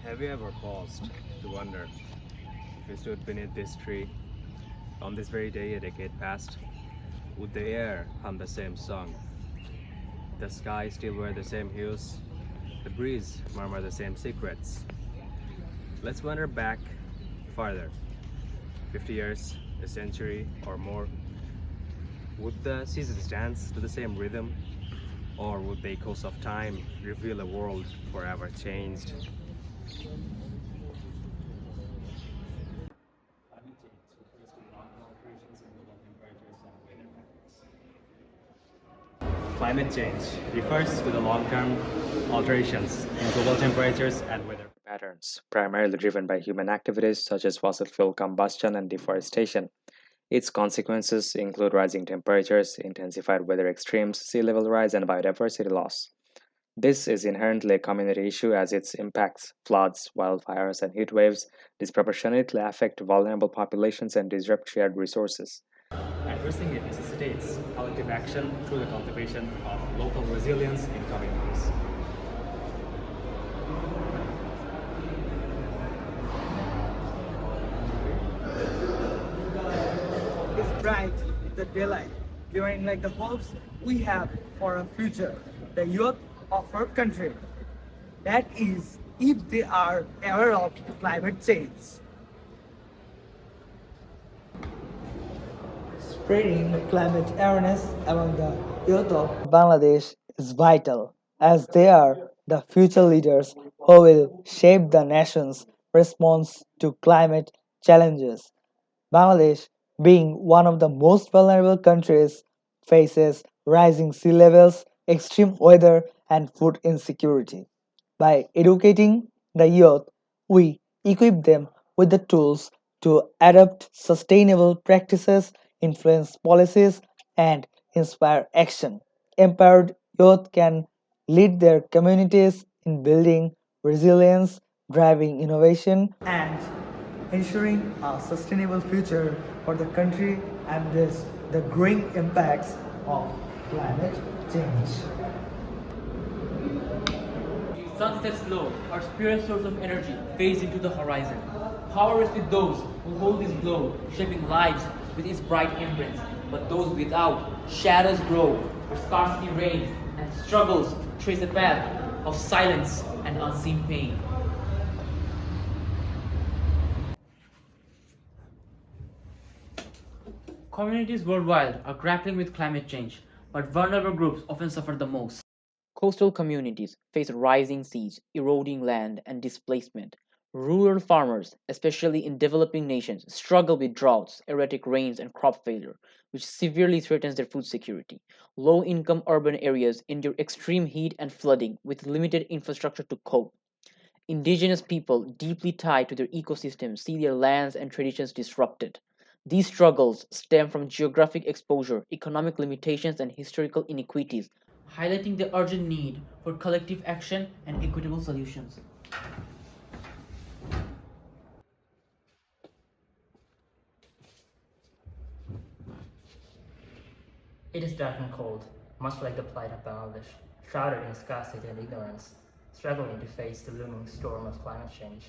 Have you ever paused to wonder if you stood beneath this tree on this very day a decade past? Would the air hum the same song? The sky still wear the same hues? The breeze murmur the same secrets? Let's wander back farther. 50 years, a century, or more. Would the seasons dance to the same rhythm? Or would the echoes of time reveal a world forever changed? Climate change refers to the long-term alterations in global temperatures and weather patterns, primarily driven by human activities such as fossil fuel combustion and deforestation. Its consequences include rising temperatures, intensified weather extremes, sea level rise, and biodiversity loss. This is inherently a community issue as its impacts, floods, wildfires, and heat waves, disproportionately affect vulnerable populations and disrupt shared resources. Addressing it necessitates collective action through the cultivation of local resilience in communities. Is bright in the daylight, giving like the hopes we have for a future, the youth of our country. That is, if they are aware of climate change. Spreading climate awareness among the youth of Bangladesh is vital, as they are the future leaders who will shape the nation's response to climate challenges. Bangladesh, being one of the most vulnerable countries, faces rising sea levels, extreme weather, and food insecurity. By educating the youth, we equip them with the tools to adopt sustainable practices, influence policies, and inspire action. Empowered youth can lead their communities in building resilience, driving innovation, and ensuring a sustainable future for the country amidst the growing impacts of climate change. Sun sets low, our spirit source of energy fades into the horizon. Power is with those who hold this glow, shaping lives with its bright imprints. But those without, shadows grow, where scarcity reigns, and struggles trace a path of silence and unseen pain. Communities worldwide are grappling with climate change, but vulnerable groups often suffer the most. Coastal communities face rising seas, eroding land, and displacement. Rural farmers, especially in developing nations, struggle with droughts, erratic rains, and crop failure, which severely threatens their food security. Low income urban areas endure extreme heat and flooding with limited infrastructure to cope. Indigenous people, deeply tied to their ecosystems, see their lands and traditions disrupted. These struggles stem from geographic exposure, economic limitations, and historical inequities, highlighting the urgent need for collective action and equitable solutions. It is dark and cold, much like the plight of Bangladesh, shrouded in scarcity and ignorance, struggling to face the looming storm of climate change.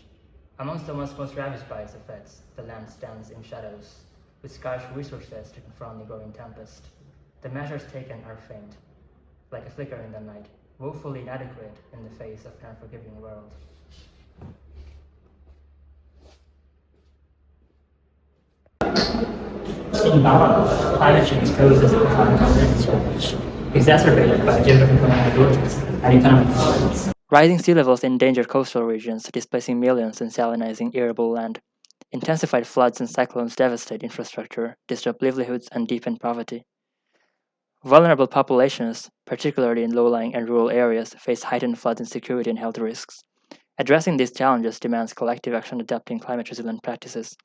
Amongst the most ravaged by its effects, the land stands in shadows, with scarce resources to confront the growing tempest. The measures taken are faint, like a flicker in the night, woefully inadequate in the face of an unforgiving world. In Bangladesh, climate change poses a profound conservation challenge, exacerbated by geographical inequalities and economic violence. Rising sea levels endanger coastal regions, displacing millions and salinizing arable land. Intensified floods and cyclones devastate infrastructure, disrupt livelihoods, and deepen poverty. Vulnerable populations, particularly in low-lying and rural areas, face heightened flood insecurity and health risks. Addressing these challenges demands collective action adapting climate-resilient practices,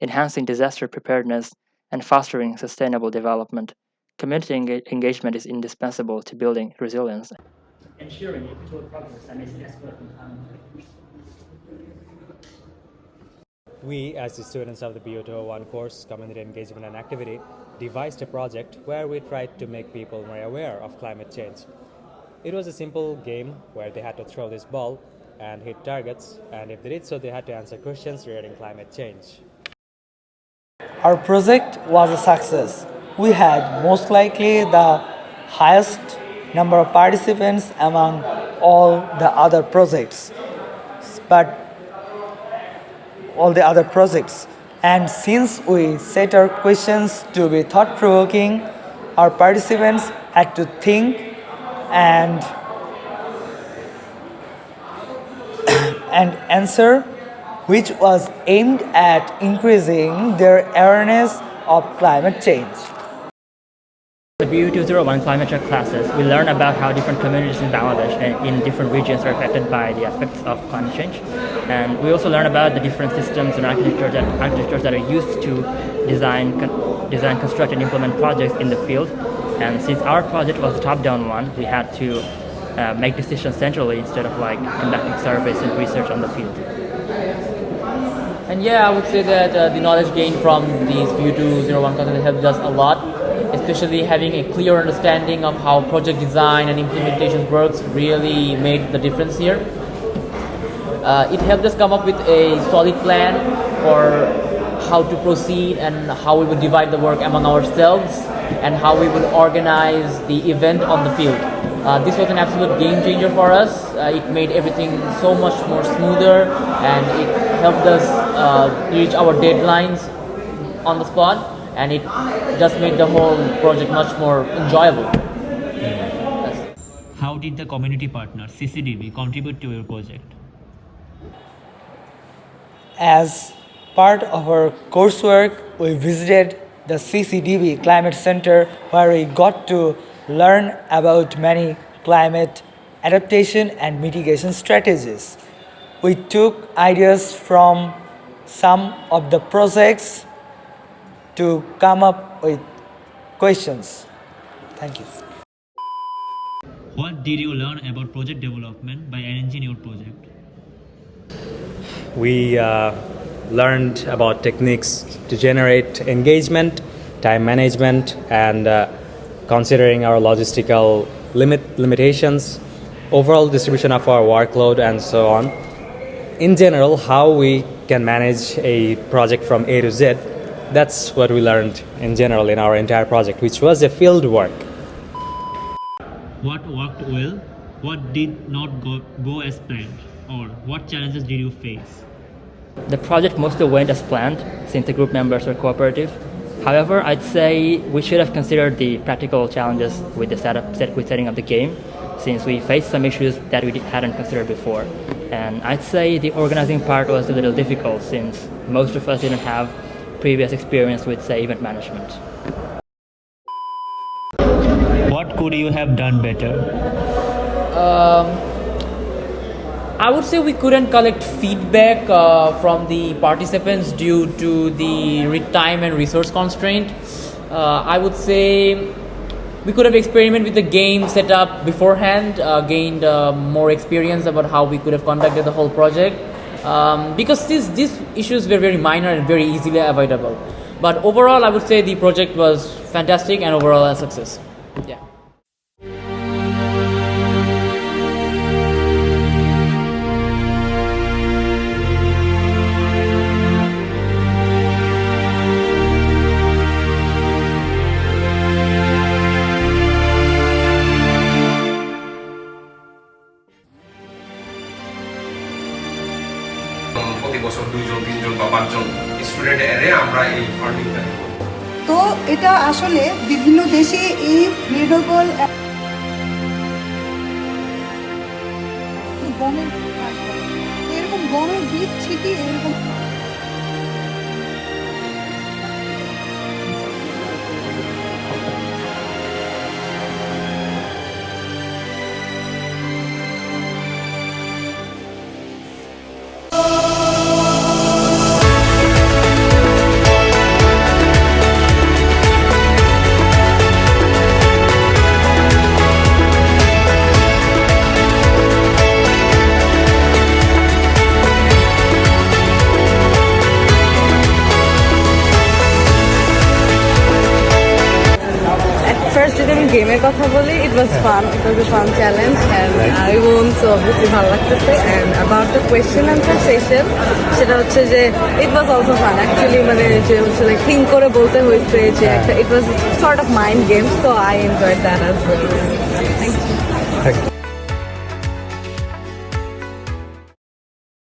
enhancing disaster preparedness, and fostering sustainable development. Community engagement is indispensable to building resilience. Ensuring equitable progress amidst escalating climate. We, as the students of the BO201 course, Community Engagement and Activity, devised a project where we tried to make people more aware of climate change. It was a simple game where they had to throw this ball and hit targets, and if they did so, they had to answer questions regarding climate change. Our project was a success. We had most likely the highest number of participants among all the other projects. But all the other projects. And since we set our questions to be thought provoking, our participants had to think and and answer, which was aimed at increasing their awareness of climate change. The BU201 climate check classes, we learn about how different communities in Bangladesh and in different regions are affected by the effects of climate change. And we also learn about the different systems and architectures that are used to design, construct, and implement projects in the field. And since our project was a top-down one, we had to make decisions centrally instead of conducting surveys and research on the field. And yeah, I would say that the knowledge gained from these BU201 classes helped us a lot, especially having a clear understanding of how project design and implementation works really made the difference here. It helped us come up with a solid plan for how to proceed and how we would divide the work among ourselves and how we would organize the event on the field. This was an absolute game changer for us. It made everything so much more smoother, and it helped us reach our deadlines on the spot, and it just made the whole project much more enjoyable. How did the community partner CCDB contribute to your project? As part of our coursework, we visited the CCDB Climate Center, where we got to learn about many climate adaptation and mitigation strategies. We took ideas from some of the projects to come up with questions. Thank you. What did you learn about project development by arranging your project? We learned about techniques to generate engagement, time management, and considering our logistical limitations, overall distribution of our workload, and so on. In general, how we can manage a project from A to Z, that's what we learned in general in our entire project, which was a field work. What worked well? What did not go as planned? Or what challenges did you face? The project mostly went as planned since the group members were cooperative. However, I'd say we should have considered the practical challenges with the setting up the game, since we faced some issues that we hadn't considered before. And I'd say the organizing part was a little difficult since most of us didn't have previous experience with, say, event management. What could you have done better? I would say we couldn't collect feedback from the participants due to the time and resource constraint. I would say we could have experimented with the game set up beforehand, gained more experience about how we could have conducted the whole project, because these issues were very minor and very easily avoidable. But overall, I would say the project was fantastic and overall a success. Yeah. প্রতি বছর 2জন 3জন বা 5জন student এনে আমরা এই ফান্ডিংটা দেব। তো এটা আসলে বিভিন্ন দেশে এই রিনিউয়েবল গমের এরকম গমের বীজ ছিটিয়ে এরকম ফার্স্ট যদি আমি গেমের কথা বলি, it was fun. It was a fun challenge, and I won, so obviously ভালো লাগতেছে. And about the question answer session, সেটা হচ্ছে যে it was also fun. Actually মানে যে হচ্ছে like think করে বলতে হয়েছে যে একটা it was sort of mind game, so I enjoyed that as well. Thank you.